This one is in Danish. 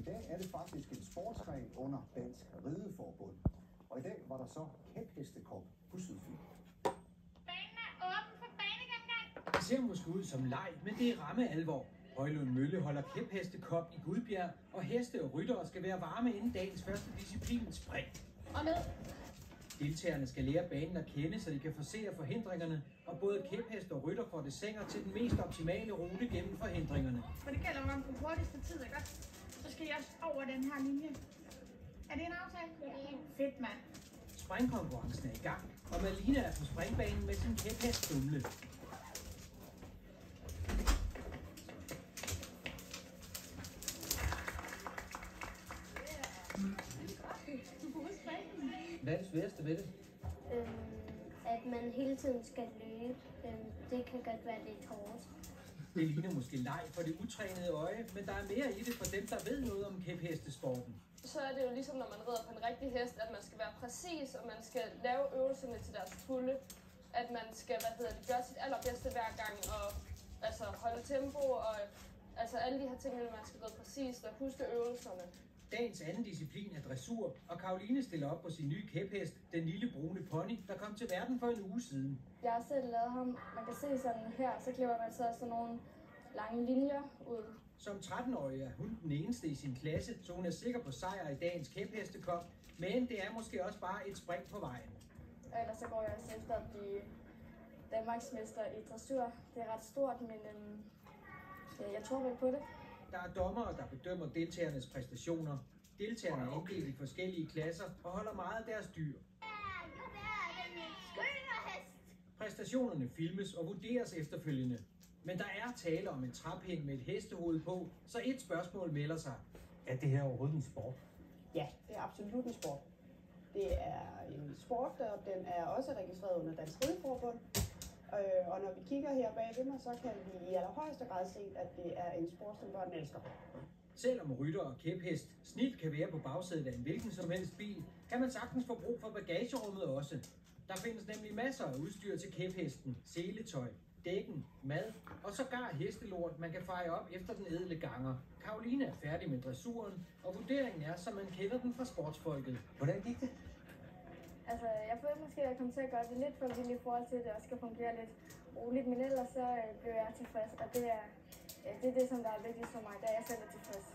I dag er det faktisk en sportsgren under Dansk Rideforbund. Og i dag var der så kæphestekop på Sydfyn. Banen er åben for banegengang. Det ser måske ud som leg, men det er ramme alvor. Højlund Mølle holder kæphestekop i Gudbjerg, og heste og ryttere skal være varme inden dagens første disciplin, spring. Og ned. Deltagerne skal lære banen at kende, så de kan forsere forhindringerne, og både kæphest og rytter får dessiner til den mest optimale rute gennem forhindringerne. For det gælder om på hurtigste tid, ikke? Så skal jeg også over den her linje. Er det en aftale? Ja. Fedt, mand. Springkonkurrencen er i gang, og Malina er på springbanen med sin kæphest Dumle. Hvad er det sværeste ved det? At man hele tiden skal løbe. Det kan godt være lidt hårdt. Det ligner måske leg for det utrænede øje, men der er mere i det for dem, der ved noget om kæphestesporten. Så er det jo ligesom, når man rider på en rigtig hest, at man skal være præcis, og man skal lave øvelserne til deres fulde. At man skal, gøre sit allerbedste hver gang, og altså holde tempo, og altså alle de her ting, man skal ride præcist og huske øvelserne. Dagens anden disciplin er dressur, og Karoline stiller op på sin nye kæphest, den lille brune pony, der kom til verden for en uge siden. Jeg har selv lavet ham. Man kan se sådan her, så klipper man så sådan nogle lange linjer ud. Som 13-årig er hun den eneste i sin klasse, så hun er sikker på sejr i dagens kæphestekop, men det er måske også bare et spring på vejen. Ellers så går jeg også efter at blive Danmarksmester i dressur. Det er ret stort, men jeg tror vel på det. Der er dommere, der bedømmer deltagernes præstationer. Deltagerne er inddelt i forskellige klasser og holder meget af deres dyr. Præstationerne filmes og vurderes efterfølgende. Men der er tale om en træpind med et hestehoved på, så et spørgsmål melder sig. Er det her overhovedet en sport? Ja, det er absolut en sport. Det er en sport, og den er også registreret under Dansk Rideforbund. Og når vi kigger her bagved mig, så kan vi i allerhøjeste grad se, at det er en sport, som børn elsker. Selvom rytter og kæphest snilt kan være på bagsædet af en hvilken som helst bil, kan man sagtens få brug for bagagerummet også. Der findes nemlig masser af udstyr til kæphesten, seletøj, dækken, mad og sågar hestelort, man kan feje op efter den ædle ganger. Karoline er færdig med dressuren, og vurderingen er, som man kender den fra sportsfolket. Hvordan gik det? Altså, jeg føler måske, at jeg kommer til at gøre det lidt for vildt i forhold til, at det også skal fungere lidt roligt, men ellers så blev jeg tilfreds, og det er det, som der er vigtigt for mig, da jeg selv er tilfreds.